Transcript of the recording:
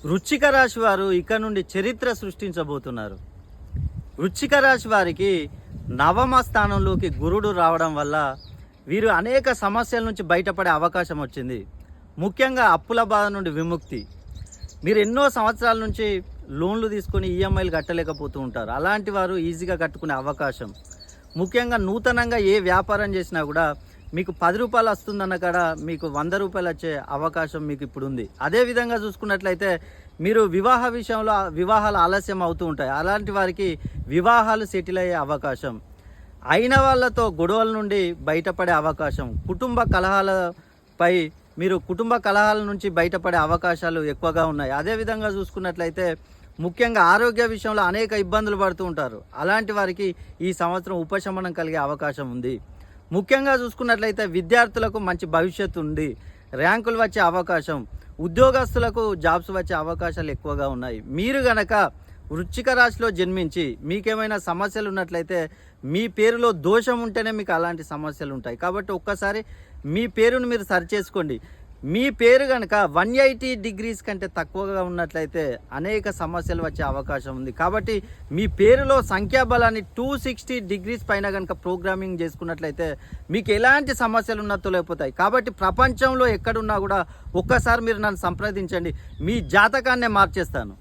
వృశ్చిక రాశి వారు ఇక నుండి చరిత్ర సృష్టించబోతున్నారు. వృశ్చిక రాశి వారికి నవమ స్థానంలోకి గురుడు రావడం వల్ల వీరు అనేక సమస్యల నుంచి బయటపడే అవకాశం వచ్చింది. ముఖ్యంగా అప్పుల బాధ నుండి విముక్తి. మీరు ఎన్నో సంవత్సరాల నుంచి లోన్లు తీసుకొని ఈఎంఐలు కట్టలేకపోతూ ఉంటారు. అలాంటి వారు ఈజీగా కట్టుకునే అవకాశం. ముఖ్యంగా నూతనంగా ఏ వ్యాపారం చేసినా కూడా మీకు 10 రూపాయలు వస్తుందన్న కాడ మీకు 100 రూపాయలు వచ్చే అవకాశం మీకు ఇప్పుడు ఉంది. అదేవిధంగా చూసుకున్నట్లయితే మీరు వివాహ విషయంలో వివాహాలు ఆలస్యం అవుతూ ఉంటాయి. అలాంటి వారికి వివాహాలు సెటిల్ అయ్యే అవకాశం. అయిన వాళ్ళతో గొడవల నుండి బయటపడే అవకాశం. కుటుంబ కలహాల నుంచి బయటపడే అవకాశాలు ఎక్కువగా ఉన్నాయి. అదేవిధంగా చూసుకున్నట్లయితే ముఖ్యంగా ఆరోగ్య విషయంలో అనేక ఇబ్బందులు పడుతూ ఉంటారు. అలాంటి వారికి ఈ సంవత్సరం ఉపశమనం కలిగే అవకాశం ఉంది. ముఖ్యంగా చూసుకున్నట్లయితే విద్యార్థులకు మంచి భవిష్యత్తు ఉంది. ర్యాంకులు వచ్చే అవకాశం, ఉద్యోగస్తులకు జాబ్స్ వచ్చే అవకాశాలు ఎక్కువగా ఉన్నాయి. మీరు గనక వృశ్చిక రాశిలో జన్మించి మీకేమైనా సమస్యలు ఉన్నట్లయితే మీ పేరులో దోషం ఉంటేనే మీకు అలాంటి సమస్యలు ఉంటాయి. కాబట్టి ఒక్కసారి మీ పేరును మీరు సరి చేసుకోండి. మీ పేరు కనుక 180 డిగ్రీస్ కంటే తక్కువగా ఉన్నట్లయితే అనేక సమస్యలు వచ్చే అవకాశం ఉంది. కాబట్టి మీ పేరులో సంఖ్యాబలాన్ని 260 డిగ్రీస్ పైన కనుక ప్రోగ్రామింగ్ చేసుకున్నట్లయితే మీకు ఎలాంటి సమస్యలు ఉన్నా తొలగిపోతాయి. కాబట్టి ప్రపంచంలో ఎక్కడున్నా కూడా ఒక్కసారి మీరు నన్ను సంప్రదించండి, మీ జాతకాన్నే మార్చేస్తాను.